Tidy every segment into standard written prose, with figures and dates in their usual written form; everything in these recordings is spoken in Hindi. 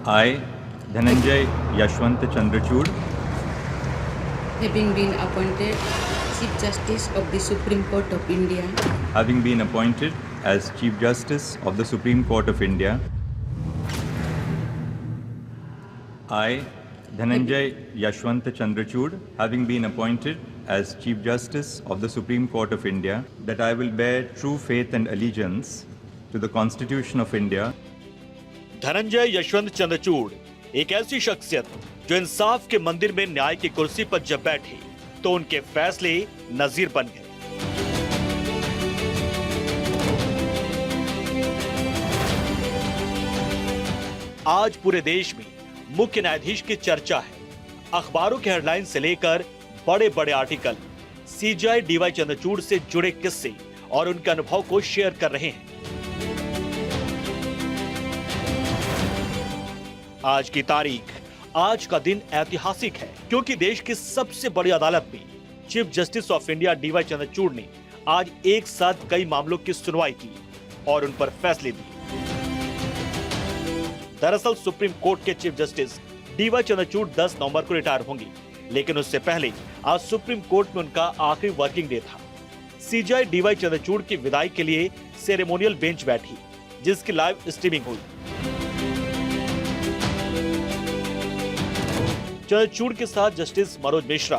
I, Dhananjay Yashwant Chandrachud, having been appointed Chief Justice of the Supreme Court of India, having been appointed as Chief Justice of the Supreme Court of India, I, Dhananjay Yashwant Chandrachud, having been appointed as Chief Justice of the Supreme Court of India, that I will bear true faith and allegiance to the Constitution of India. Dhananjay Yashwant Chandrachud एक ऐसी शख्सियत जो इंसाफ के मंदिर में न्याय की कुर्सी पर जब बैठे तो उनके फैसले नजीर बन गए। आज पूरे देश में मुख्य न्यायाधीश की चर्चा है। अखबारों के हेडलाइन से लेकर बड़े बड़े आर्टिकल सीजेआई डीवाई चंद्रचूड़ से जुड़े किस्से और उनके अनुभव को शेयर कर रहे हैं। आज की तारीख, आज का दिन ऐतिहासिक है क्योंकि देश की सबसे बड़ी अदालत में chief justice of India DY Chandrachud ने आज एक साथ कई मामलों की सुनवाई की और उन पर फैसले दिए। दरअसल सुप्रीम कोर्ट के चीफ जस्टिस डीवाई चंद्रचूड़ 10 नवंबर को रिटायर होंगे, लेकिन उससे पहले आज सुप्रीम कोर्ट में उनका आखिरी वर्किंग डे था। सीजेआई डीवाई चंद्रचूड़ की विदाई के लिए सेरेमोनियल बेंच बैठी, जिसकी लाइव स्ट्रीमिंग हुई। चंद्रचूड़ के साथ जस्टिस मनोज मिश्रा,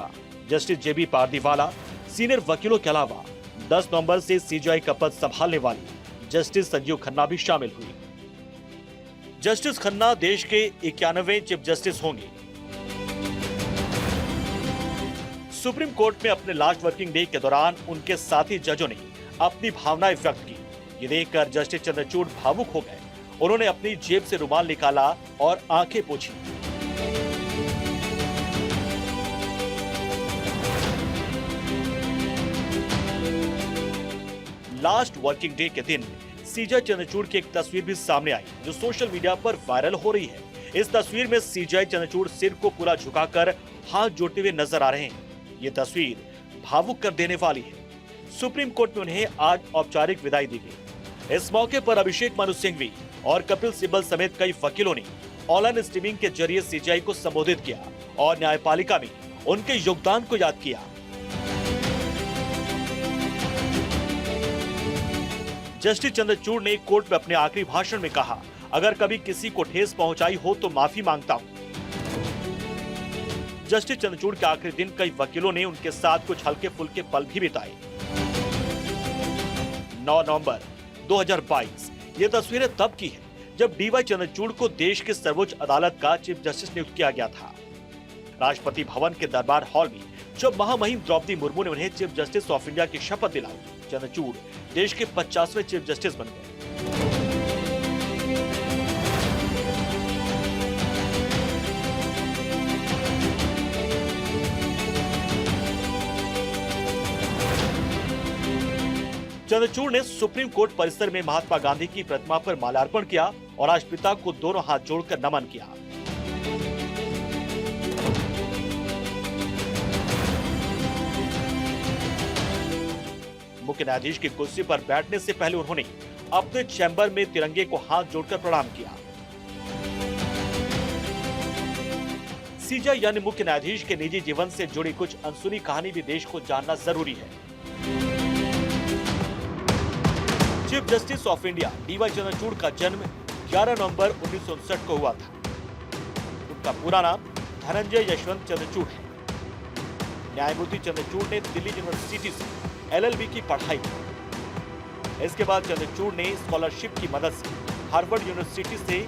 जस्टिस जेबी पारदीवाला, सीनियर वकीलों के अलावा 10 नवंबर से सीजेआई का पद संभालने वाली जस्टिस संजीव खन्ना भी शामिल हुई। जस्टिस खन्ना देश के 91वें चीफ जस्टिस होंगे। सुप्रीम कोर्ट में अपने लास्ट वर्किंग डे के दौरान उनके साथी जजों ने अपनी भावनाएं व्यक्त की। ये देखकर जस्टिस चंद्रचूड़ भावुक हो गए। उन्होंने अपनी जेब से रुमाल निकाला और आंखें पोंछी। लास्ट वर्किंग डे के दिन सीजेआई चंद्रचूड़ की एक तस्वीर भी सामने आई जो सोशल मीडिया पर वायरल हो रही है। इस तस्वीर में सीजेआई चंद्रचूड़ सिर को पूरा झुकाकर हाथ जोड़ते हुए नजर आ रहे हैं। ये तस्वीर भावुक कर देने वाली है। सुप्रीम कोर्ट में उन्हें आज औपचारिक विदाई दी गई। इस मौके पर अभिषेक मनु सिंघवी और कपिल सिब्बल समेत कई वकीलों ने ऑनलाइन स्ट्रीमिंग के जरिए सीजेआई को संबोधित किया और न्यायपालिका में उनके योगदान को याद किया। जस्टिस चंद्रचूड़ ने कोर्ट में अपने आखिरी भाषण में कहा, अगर कभी किसी को ठेस पहुंचाई हो तो माफी मांगता हूं। जस्टिस चंद्रचूड़ के आखिरी दिन कई वकीलों ने उनके साथ कुछ हल्के फुल्के पल भी बिताए। 9 नवंबर 2022 ये तस्वीरें तब की है जब डीवाई चंद्रचूड़ को देश की सर्वोच्च अदालत का चीफ जस्टिस नियुक्त किया गया था। राष्ट्रपति भवन के दरबार हॉल में जब महामहिम द्रौपदी मुर्मू ने उन्हें चीफ जस्टिस ऑफ इंडिया की शपथ दिलाई, चंद्रचूड़ देश के 50वें चीफ जस्टिस बन गए। चंद्रचूड़ ने सुप्रीम कोर्ट परिसर में महात्मा गांधी की प्रतिमा पर माल्यार्पण किया और राष्ट्रपिता को दोनों हाथ जोड़कर नमन किया। मुख्य न्यायाधीश की कुर्सी पर बैठने से पहले उन्होंने अपने चैम्बर में तिरंगे को हाथ जोड़कर प्रणाम किया। सीजेआई यानी मुख्य न्यायाधीश के निजी जीवन से जुड़ी कुछ अनसुनी कहानी भी देश को जानना जरूरी है। Chief justice of India DY Chandrachud का जन्म 11 नवंबर 1959 को हुआ था। उनका पूरा नाम धनंजय यशवंत चंद्रचूड़ है। न्यायमूर्ति चंद्रचूड़ ने दिल्ली यूनिवर्सिटी से एलएलबी की पढ़ाई की। इसके बाद चंद्रचूड़ ने स्कॉलरशिप की मदद से हार्वर्ड यूनिवर्सिटी से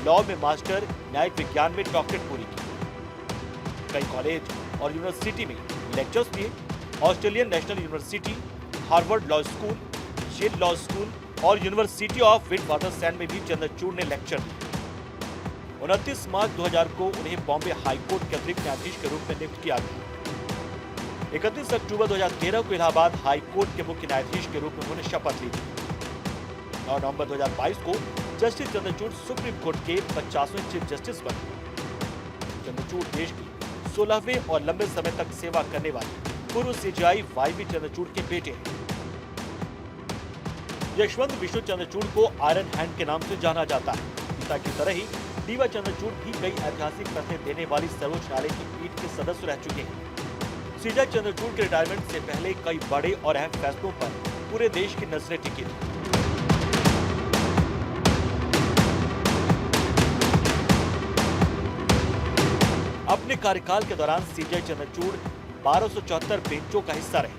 लॉ में मास्टर, न्यायिक विज्ञान में डॉक्टरेट पूरी की। कई कॉलेज और यूनिवर्सिटी में लेक्चर्स दिए। Australian national university, Harvard law school, Yale law school और यूनिवर्सिटी ऑफ विटवाटरसैंड में भी चंद्रचूड़ ने लेक्चर दिए। 29 मार्च 2000 को उन्हें बॉम्बे हाईकोर्ट के अतिरिक्त न्यायाधीश के रूप में नियुक्त किया गया। 31 अक्टूबर 2013 को इलाहाबाद हाई कोर्ट के मुख्य न्यायाधीश के रूप में उन्होंने शपथ ली थी। 9 नवंबर 2022 को जस्टिस चंद्रचूड़ सुप्रीम कोर्ट के 50वें चीफ जस्टिस बने। चंद्रचूड़ देश की 16वें और लंबे समय तक सेवा करने वाले पूर्व सीजेआई वाईवी चंद्रचूड़ के बेटे हैं। यशवंत विष्णु चंद्रचूड़ को आयरन हैंड के नाम से जाना जाता है। पिता की तरह ही डीवाई चंद्रचूड़ भी कई ऐतिहासिक फैसले देने वाली सर्वोच्च न्यायालय की पीठ के सदस्य रह चुके हैं। सीजे चंद्रचूड़ के रिटायरमेंट से पहले कई बड़े और अहम फैसलों पर पूरे देश की नजरें टिकी थी। अपने कार्यकाल के दौरान सीजे चंद्रचूड़ 1274 बेंचों का हिस्सा रहे।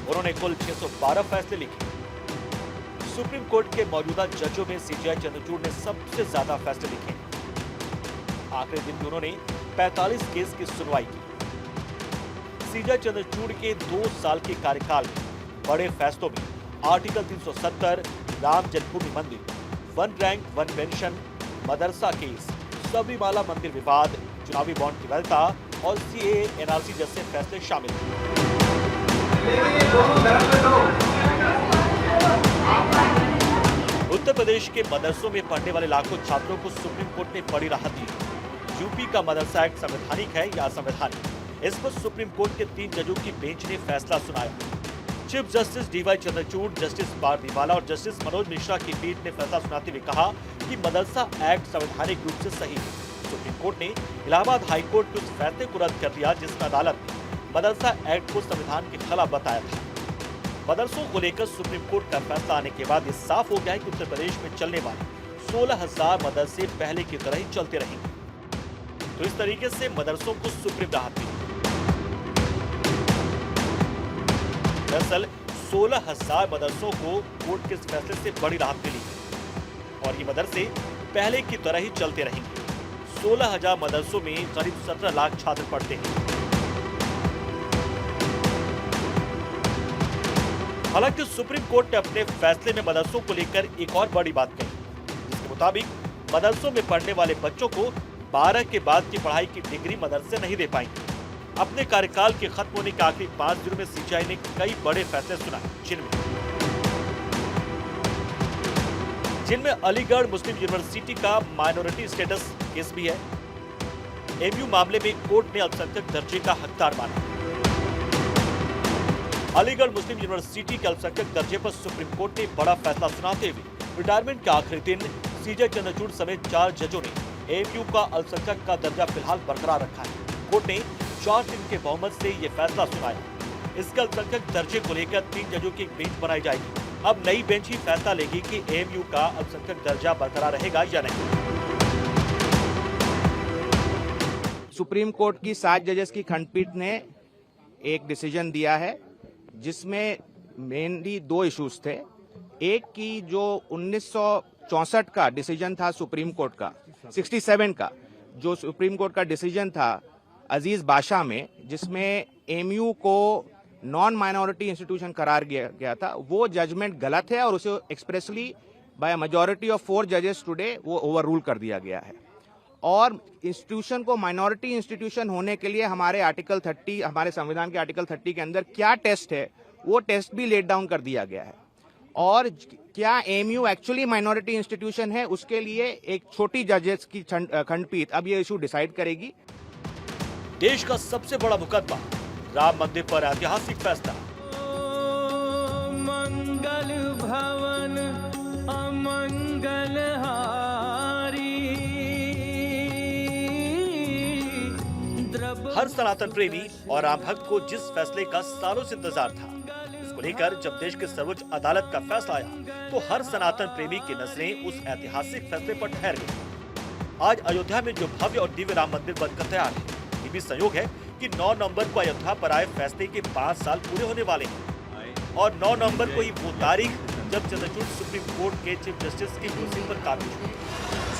उन्होंने कुल 612 फैसले लिखे। सुप्रीम कोर्ट के मौजूदा जजों में सीजे चंद्रचूड़ ने सबसे ज्यादा फैसले लिखे। आखिरी दिन भी उन्होंने 45 केस की सुनवाई की। सीजे चंद्रचूड़ के 2 साल के कार्यकाल में बड़े फैसलों में आर्टिकल 370, राम जन्मभूमि मंदिर, वन रैंक वन पेंशन, मदरसा केस, सबरीमाला मंदिर विवाद, चुनावी बॉन्ड की वैधता और सीएए एनआरसी जैसे फैसले शामिल थे। उत्तर प्रदेश के मदरसों में पढ़ने वाले लाखों छात्रों को सुप्रीम कोर्ट ने बड़ी राहत दी। यूपी का मदरसा एक्ट संवैधानिक है या असंवैधानिक, इस पर सुप्रीम कोर्ट के 3 जजों की बेंच ने फैसला सुनाया। Chief justice DY Chandrachud, justice Pardiwala और जस्टिस मनोज मिश्रा की पीठ ने फैसला सुनाते हुए कहा कि मदरसा एक्ट संवैधानिक रूप से सही है। सुप्रीम कोर्ट ने इलाहाबाद हाई कोर्ट के उस फैसले को रद्द कर दिया जिसमें अदालत ने मदरसा एक्ट को संविधान के खिलाफ बताया था। मदरसों को लेकर सुप्रीम कोर्ट का फैसला आने के बाद ये साफ हो गया है कि उत्तर प्रदेश में चलने वाले 16,000 मदरसे पहले की तरह ही चलते रहेंगे। तो इस तरीके से मदरसों को सुप्रीम राहत मिली। दरअसल 16,000 मदरसों को कोर्ट के इस फैसले से बड़ी राहत मिली और ये मदरसे पहले की तरह ही चलते रहेंगे। 16,000 मदरसों में करीब 17 लाख छात्र पढ़ते हैं। हालांकि सुप्रीम कोर्ट ने अपने फैसले में मदरसों को लेकर एक और बड़ी बात कही, जिसके मुताबिक मदरसों में पढ़ने वाले बच्चों को 12 के बाद की पढ़ाई की डिग्री मदरसे नहीं दे पाएंगे। अपने कार्यकाल के खत्म होने के आखिरी 5 दिनों में सीजीआई ने कई बड़े फैसले सुनाए, जिनमें अलीगढ़ मुस्लिम यूनिवर्सिटी का माइनॉरिटी स्टेटस केस भी है। एमयू मामले में कोर्ट ने अल्पसंख्यक दर्जे का हकदार माना। अलीगढ़ मुस्लिम यूनिवर्सिटी के अल्पसंख्यक दर्जे पर सुप्रीम कोर्ट ने बड़ा फैसला सुनाते हुए रिटायरमेंट के आखिरी दिन सीजे चंद्रचूड़ समेत 4 जजों ने एमयू का अल्पसंख्यक का दर्जा फिलहाल बरकरार रखा है। कोर्ट ने 4 दिन के बहुमत से ये फैसला सुनाया। इसके अल्पसंख्यक दर्जे को लेकर 3 जजों की एक बेंच बनाई जाएगी। अब नई बेंच ही फैसला लेगी कि एमयू का अल्पसंख्यक दर्जा बरकरार रहेगा या नहीं। सुप्रीम कोर्ट की 7 जजेस की खंडपीठ ने एक डिसीजन दिया है जिसमें मेनली 2 इश्यूज थे। एक की जो 1964 का डिसीजन था सुप्रीम कोर्ट का, 67 का जो सुप्रीम कोर्ट का डिसीजन था अजीज बादशाह में, जिसमें एमयू को नॉन माइनॉरिटी इंस्टीट्यूशन करार गया था, वो जजमेंट गलत है और उसे एक्सप्रेसली बाय मेजॉरिटी ऑफ 4 जजेस टुडे वो ओवर रूल कर दिया गया है। और इंस्टीट्यूशन को माइनॉरिटी इंस्टीट्यूशन होने के लिए हमारे आर्टिकल 30, हमारे संविधान के आर्टिकल 30 के अंदर क्या टेस्ट है वो टेस्ट भी लेट डाउन कर दिया गया है। और क्या एमयू एक्चुअली माइनॉरिटी इंस्टीट्यूशन है उसके लिए एक छोटी जजेस की खंडपीठ अब ये इशू डिसाइड करेगी। देश का सबसे बड़ा मुकदमा राम मंदिर पर ऐतिहासिक फैसला। मंगल भवन अमंगल हारी। हर सनातन प्रेमी और राम भक्त को जिस फैसले का सालों से इंतजार था, इसको लेकर जब देश के सर्वोच्च अदालत का फैसला आया तो हर सनातन प्रेमी की नजरें उस ऐतिहासिक फैसले पर ठहर गई। आज अयोध्या में जो भव्य और दिव्य राम मंदिर बनकर तैयार है, ये भी संयोग है कि 9 नवंबर को अयोध्या पर आए फैसले के 5 साल पूरे होने वाले हैं और 9 नवंबर को ही वो तारीख जब चंद्रचूड़ सुप्रीम कोर्ट के चीफ जस्टिस की कुर्सी पर काबिज हुए।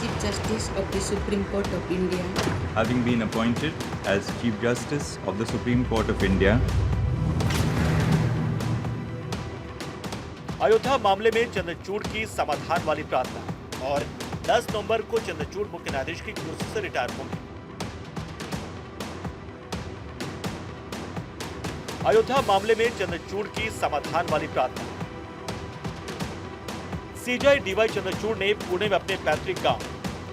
Chief Justice of the Supreme Court of India, having been appointed as Chief Justice of the Supreme Court of India, Ayodhya मामले में चंद्रचूड़ की समाधान वाली प्रार्थना और 10 नवंबर को चंद्रचूड़ मुख्य न्यायाधीश की कुर्सी से रिटायर होंगे। अयोध्या मामले में चंद्रचूड़ की समाधान वाली प्रार्थना। सीजीआई डीवाई चंद्रचूड़ ने पुणे में अपने पैतृक गांव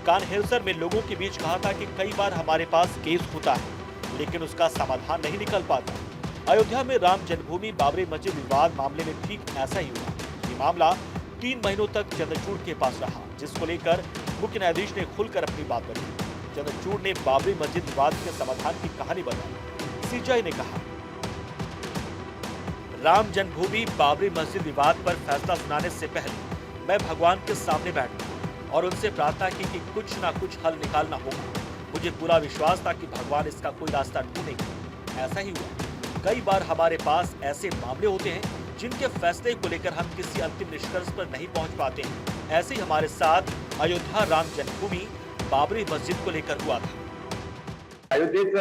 कान्हेरसर में लोगों के बीच कहा था कि कई बार हमारे पास केस होता है लेकिन उसका समाधान नहीं निकल पाता। अयोध्या में राम जन्मभूमि बाबरी मस्जिद विवाद मामले में ठीक ऐसा ही हुआ। ये मामला 3 महीनों तक चंद्रचूड़ के पास रहा, जिसको लेकर मुख्य न्यायाधीश ने खुलकर अपनी बात रखी। चंद्रचूड़ ने बाबरी मस्जिद विवाद के समाधान की कहानी बताई। सीजेआई ने कहा, राम जन्मभूमि बाबरी मस्जिद विवाद पर फैसला सुनाने से पहले मैं भगवान के सामने बैठा और उनसे प्रार्थना की कि कुछ ना कुछ हल निकालना होगा। मुझे पूरा विश्वास था कि भगवान इसका कोई रास्ता ढूंढेंगे। ऐसा ही हुआ। कई बार हमारे पास ऐसे मामले होते हैं जिनके फैसले को लेकर हम किसी अंतिम निष्कर्ष पर नहीं पहुंच पाते हैं। ऐसे ही हमारे साथ अयोध्या राम जन्मभूमि बाबरी मस्जिद को लेकर हुआ था। अयोध्येचं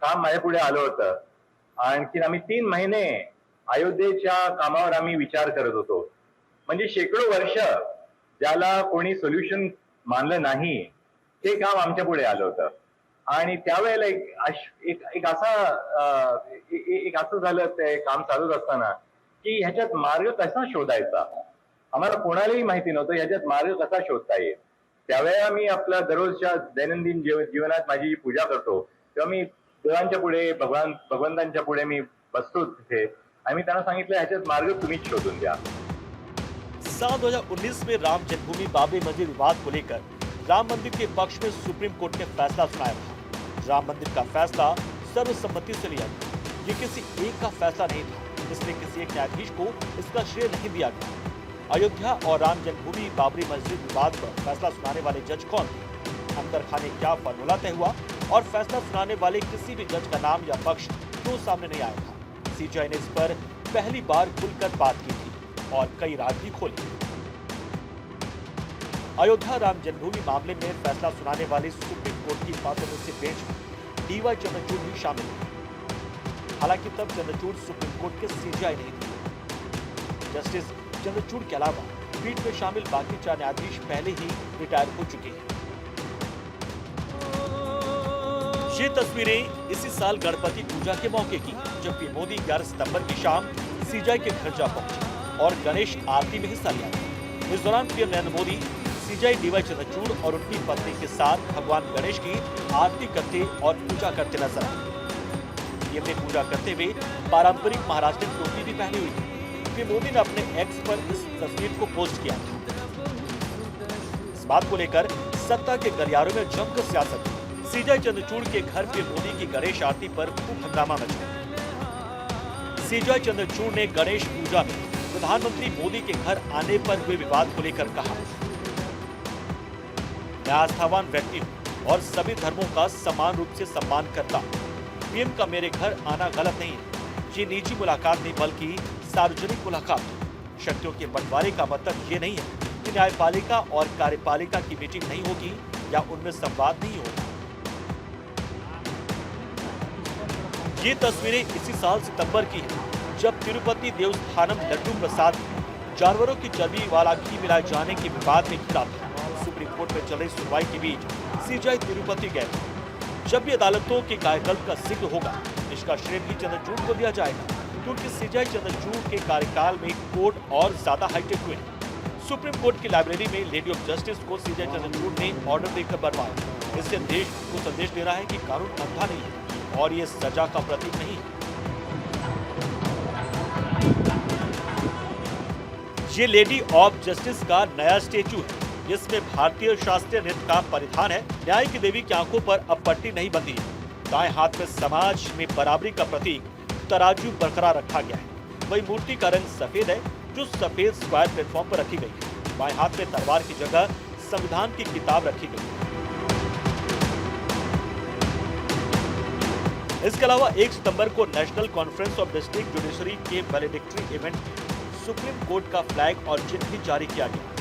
काम माझ्या पुढे आलं होतं। आणखी आम्ही 3 महिने अयोध्येच्या कामावर आम्ही विचार करत होतो। म्हणजे शेकडो वर्ष ज्याला कोणी सोल्युशन मानलं नाही ते काम आमच्या पुढे आलं होतं। आणि त्यावेळेला एक असं झालं ते काम चालूच असताना की ह्याच्यात मार्ग कसा शोधायचा, आम्हाला कोणालाही माहिती नव्हतं ह्याच्यात मार्ग कसा शोधता येईल। त्यावेळेला मी आपल्या दररोजच्या दैनंदिन जीवनात माझी जी पूजा करतो तेव्हा मी देवांच्या पुढे भगवंतांच्या पुढे मी बसतो तिथे आणि मी त्यांना सांगितलं ह्याच्यात मार्ग तुम्हीच शोधून द्या। साल 2019 में राम जन्मभूमि बाबरी मस्जिद विवाद को लेकर राम मंदिर के पक्ष में सुप्रीम कोर्ट ने फैसला सुनाया था। राम मंदिर का फैसला सर्वसम्मति से लिया गया। ये किसी एक का फैसला नहीं था, इसलिए किसी एक न्यायाधीश को इसका श्रेय नहीं दिया गया। अयोध्या और राम जन्मभूमि बाबरी मस्जिद विवाद पर फैसला सुनाने वाले जज कौन थे, अंदर खाने क्या फॉर्मूला तय हुआ और फैसला सुनाने वाले किसी भी जज का नाम या पक्ष क्यों सामने नहीं आया था। सीजेआई ने इस पर पहली बार खुलकर बात की थी और कई राज भी खोली। अयोध्या राम जन्मभूमि मामले में फैसला सुनाने वाली सुप्रीम कोर्ट की 5 सदस्यीय बेंच में डीवाई चंद्रचूड़ भी शामिल थे। हालांकि तब चंद्रचूड़ सुप्रीम कोर्ट के सीजेआई नहीं थे। जस्टिस चंद्रचूड़ के अलावा पीठ में शामिल बाकी 4 न्यायाधीश पहले ही रिटायर हो चुके हैं। ये तस्वीरें इसी साल गणपति पूजा के मौके की, जब पीएम मोदी 11 सितंबर की शाम सीजेआई के घर जा पहुंचे और गणेश आरती में हिस्सा लिया। इस दौरान PM Narendra Modi CJI DY Chandrachud और उनकी पत्नी के साथ भगवान गणेश की आरती करते और पूजा करते नजर आए। पीएम ने पूजा करते हुए पारंपरिक महाराष्ट्रीयन टोपी भी पहनी हुई थी। पीएम मोदी ने अपने एक्स पर इस तस्वीर को पोस्ट किया था। इस बात को लेकर सत्ता के गलियारों में जमकर सियासत हुई। सीजेआई चंद्रचूड़ के घर पे मोदी की गणेश आरती पर खूब हंगामा मचा। सीजेआई चंद्रचूड़ ने गणेश पूजा में प्रधानमंत्री मोदी के घर आने पर हुए विवाद को लेकर कहा, मैं आस्थावान व्यक्ति हूं और सभी धर्मों का समान रूप से सम्मान करता हूं। पीएम का मेरे घर आना गलत नहीं है। ये निजी मुलाकात नहीं बल्कि सार्वजनिक मुलाकात। शक्तियों के बंटवारे का मतलब ये नहीं है कि न्यायपालिका और कार्यपालिका की मीटिंग नहीं होगी या उनमें संवाद नहीं होगा। ये तस्वीरें इसी साल सितंबर की है, जब तिरुपति देवस्थानम लड्डू प्रसाद जानवरों की चर्बी वाला घी मिलाए जाने के विवाद में घिरा था। सुप्रीम कोर्ट में चल रही सुनवाई के बीच सीजेआई तिरुपति गए थे। जब भी अदालतों के कायाकल्प का जिक्र होगा, इसका श्रेय भी चंद्रचूड़ को दिया जाएगा, क्योंकि सीजेआई चंद्रचूड़ के कार्यकाल में कोर्ट और ज्यादा हाईटेक हुए। सुप्रीम कोर्ट की लाइब्रेरी में लेडी ऑफ जस्टिस को सीजेआई चंद्रचूड़ ने ऑर्डर देकर बनवाया। इससे देश को संदेश दे रहा है कि कानून अंधा नहीं है और ये सजा का प्रतीक नहीं है। ये लेडी ऑफ जस्टिस का नया स्टेचू है, जिसमें भारतीय शास्त्रीय नृत्य का परिधान है। न्याय की देवी की आंखों पर अब पट्टी नहीं बंधी है। दाएं हाथ में समाज में बराबरी का प्रतीक तराजू बरकरार रखा गया है। वही मूर्ति का रंग सफेद है, जो सफेद स्क्वायर प्लेटफॉर्म पर रखी गई है। बाएं हाथ में तलवार की जगह संविधान की किताब रखी गई है। इसके अलावा 1 सितंबर को national conference of district judiciary के वैलिडिक्टरी इवेंट में सुप्रीम कोर्ट का फ्लैग और चिन्ह भी जारी किया गया।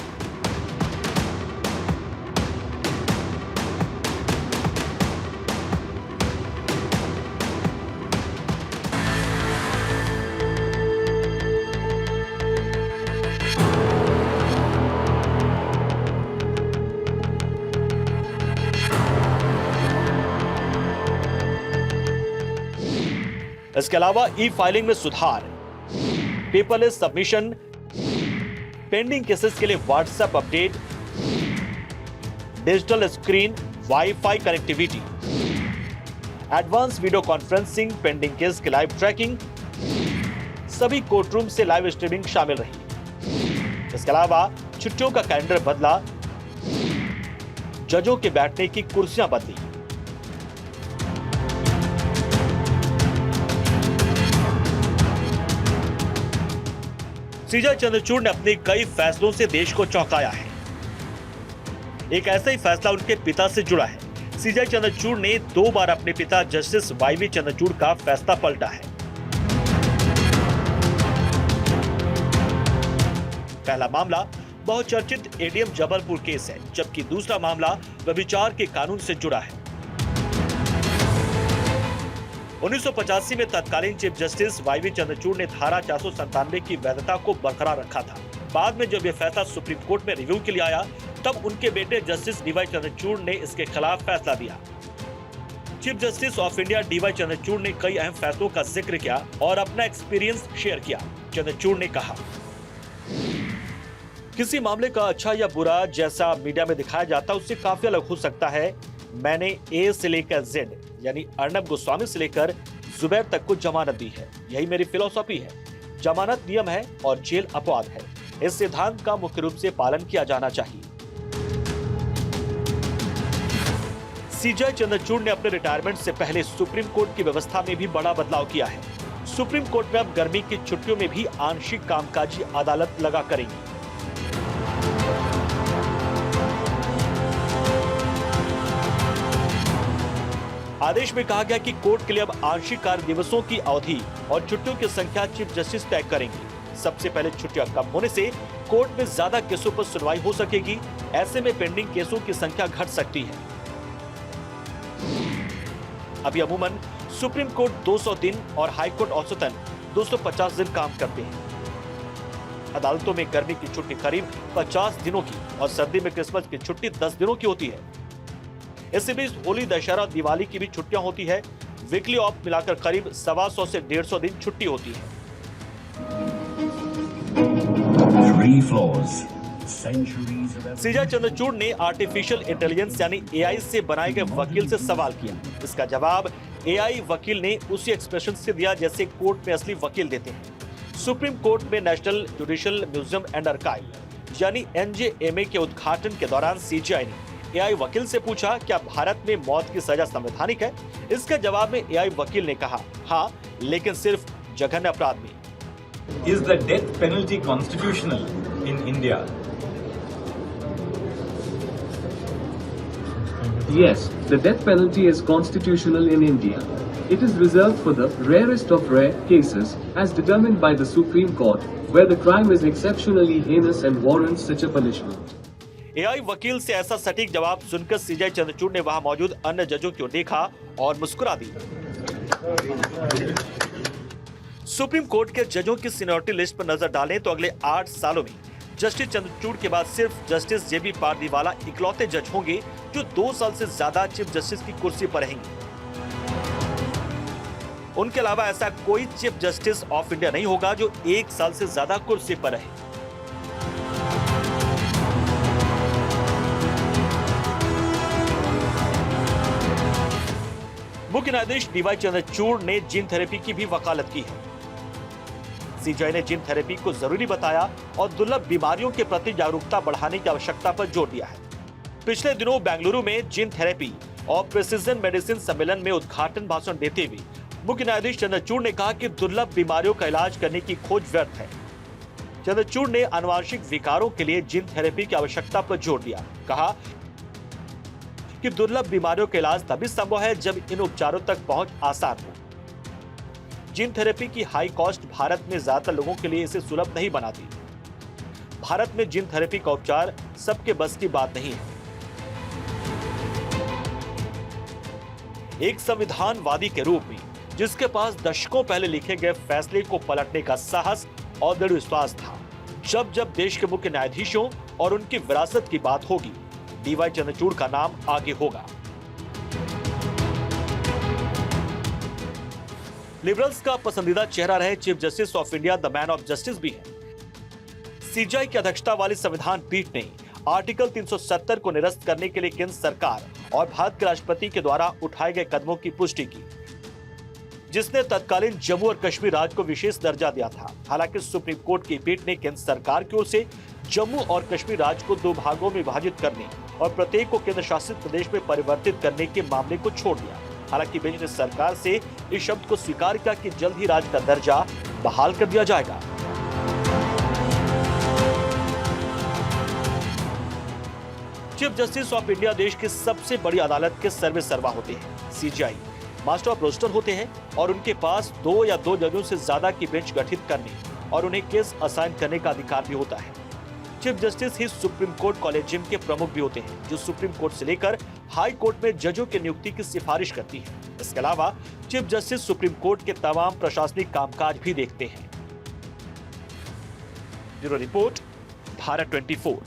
इसके अलावा ई फाइलिंग में सुधार, पेपरलेस सबमिशन, पेंडिंग केसेस के लिए WhatsApp update, digital screen, wifi connectivity, advance video conferencing, pending case की लाइव ट्रैकिंग, सभी कोर्ट रूम से लाइव स्ट्रीमिंग शामिल रही। इसके अलावा छुट्टियों का कैलेंडर बदला, जजों के बैठने की कुर्सियां बदली। सीजे चंद्रचूड़ ने अपने कई फैसलों से देश को चौंकाया है। एक ऐसा ही फैसला उनके पिता से जुड़ा है। सीजे चंद्रचूड़ ने 2 बार अपने पिता जस्टिस वाईवी चंद्रचूड़ का फैसला पलटा है। पहला मामला बहुचर्चित एडीएम जबलपुर केस है, जबकि दूसरा मामला व्यभिचार के कानून से जुड़ा है। 1985 में तत्कालीन चीफ जस्टिस वाईवी चंद्रचूड़ ने धारा 497 की वैधता को बरकरार रखा था। बाद में जब यह फैसला सुप्रीम कोर्ट में रिव्यू के लिए आया, तब उनके बेटे जस्टिस डीवाई चंद्रचूड़ ने इसके खिलाफ फैसला दिया। Chief justice of India DY Chandrachud ने कई अहम फैसलों का जिक्र किया और अपना एक्सपीरियंस शेयर किया। चंद्रचूड़ ने कहा, किसी मामले का अच्छा या बुरा जैसा मीडिया में दिखाया जाता है उससे काफी अलग हो सकता है। मैंने ए से लेकर जेड यानी अर्नब गोस्वामी से लेकर जुबैर तक को जमानत दी है। यही मेरी फिलॉसफी है। जमानत नियम है और जेल अपवाद है। इस सिद्धांत का मुख्य रूप से पालन किया जाना चाहिए। सीजे चंद्रचूड़ ने अपने रिटायरमेंट से पहले सुप्रीम कोर्ट की व्यवस्था में भी बड़ा बदलाव किया है। सुप्रीम कोर्ट में अब गर्मी की छुट्टियों में भी आंशिक कामकाजी अदालत लगा करेंगी। आदेश में कहा गया कि कोर्ट के लिए अब आंशिक कार्य दिवसों की अवधि और छुट्टियों की संख्या चीफ जस्टिस तय करेंगे। सबसे पहले छुट्टियां कम होने से कोर्ट में ज्यादा केसों पर सुनवाई हो सकेगी। ऐसे में पेंडिंग केसों की संख्या घट सकती है। अभी अमूमन सुप्रीम कोर्ट 200 दिन और हाई कोर्ट औसतन 250 दिन काम करते हैं। अदालतों में गर्मी की छुट्टी करीब 50 दिनों की और सर्दी में क्रिसमस की छुट्टी 10 दिनों की होती है। इससे भी होली, दशहरा और दिवाली की भी छुट्टियां होती है। वीकली ऑफ मिलाकर करीब 125 से 150 दिन छुट्टी होती है। सीजे चंद्रचूड़ ने आर्टिफिशियल इंटेलिजेंस यानी एआई से बनाए गए वकील से सवाल किया। इसका जवाब एआई वकील ने उसी एक्सप्रेशन से दिया जैसे कोर्ट में असली वकील देते हैं। सुप्रीम कोर्ट में national judicial museum and archive यानी एनजेएमए के उद्घाटन के दौरान सीजीआई ने एआई वकील से पूछा, क्या भारत में मौत की सजा संवैधानिक है? इसके जवाब में एआई वकील ने कहा, हाँ, लेकिन सिर्फ जघन्य अपराध में। Is the death penalty constitutional in India? Yes, the death penalty is constitutional in India. It is reserved for the rarest of rare cases, as determined by the Supreme Court, where the crime is exceptionally heinous and warrants such a punishment. AI वकील से ऐसा सटीक जवाब सुनकर सीजे चंद्रचूड़ ने वहां मौजूद अन्य जजों की ओर देखा और मुस्कुरा दी। सुप्रीम कोर्ट के जजों की सीनियरिटी लिस्ट पर नजर डालें तो अगले 8 सालों में जस्टिस चंद्रचूड़ के बाद सिर्फ जस्टिस जेबी पारदीवाला इकलौते जज होंगे जो 2 साल से ज्यादा चीफ जस्टिस की कुर्सी पर रहेंगे। उनके अलावा ऐसा कोई चीफ जस्टिस ऑफ इंडिया नहीं होगा जो 1 साल से ज्यादा कुर्सी पर रहे। मुख्य न्यायाधीश डीवाई चंद्रचूड़ ने जीन थेरेपी की भी वकालत की है। सीजीआई ने जीन थेरेपी को जरूरी बताया और दुर्लभ बीमारियों के प्रति जागरूकता बढ़ाने की आवश्यकता पर जोर दिया है। पिछले दिनों बेंगलुरु में जीन थेरेपी और प्रिसीजन मेडिसिन सम्मेलन में उद्घाटन भाषण देते हुए मुख्य न्यायाधीश चंद्रचूड़ ने कहा कि दुर्लभ बीमारियों का इलाज करने की खोज व्यर्थ है। चंद्रचूड़ ने आनुवंशिक विकारों के लिए जीन थेरेपी की आवश्यकता पर जोर दिया। कहा कि दुर्लभ बीमारियों का इलाज तभी संभव है जब इन उपचारों तक पहुंच आसान हो। जीन थेरेपी की हाई कॉस्ट भारत में ज्यादातर लोगों के लिए इसे सुलभ नहीं बनाती। भारत में जीन थेरेपी का उपचार सबके बस की बात नहीं है। एक संविधानवादी के रूप में जिसके पास दशकों पहले लिखे गए फैसले को पलटने का साहस और दृढ़ विश्वास था, जब जब देश के मुख्य न्यायाधीशों और उनकी विरासत की बात होगी, डीवाई चंद्रचूड़ का नाम आगे होगा। लिबरल्स का पसंदीदा चेहरा रहे chief justice of India the man of justice भी है। सीजीआई की अध्यक्षता वाली संविधान पीठ ने आर्टिकल 370 को निरस्त करने के लिए केंद्र सरकार और भारत के राष्ट्रपति के द्वारा उठाए गए कदमों की पुष्टि की, जिसने तत्कालीन जम्मू और कश्मीर राज्य को विशेष दर्जा दिया था। हालांकि सुप्रीम कोर्ट की पीठ ने केंद्र सरकार की ओर से जम्मू और कश्मीर राज्य को 2 भागों में विभाजित करने और प्रत्येक को केंद्र शासित प्रदेश में परिवर्तित करने के मामले को छोड़ दिया। हालांकि बेंच ने सरकार से इस शब्द को स्वीकार किया कि जल्द ही राज्य का दर्जा बहाल कर दिया जाएगा। चीफ जस्टिस ऑफ इंडिया देश की सबसे बड़ी अदालत के सर्वे सर्वा होते हैं। सीजेआई मास्टर ऑफ रोस्टर होते हैं और उनके पास 2 या 2 जजों से ज्यादा की बेंच गठित करने और उन्हें केस असाइन करने का अधिकार भी होता है। चीफ जस्टिस ही सुप्रीम कोर्ट कॉलेजियम के प्रमुख भी होते हैं, जो सुप्रीम कोर्ट से लेकर हाई कोर्ट में जजों की नियुक्ति की सिफारिश करती है। इसके अलावा चीफ जस्टिस सुप्रीम कोर्ट के तमाम प्रशासनिक कामकाज भी देखते हैं। Bureau report, Bharat 24।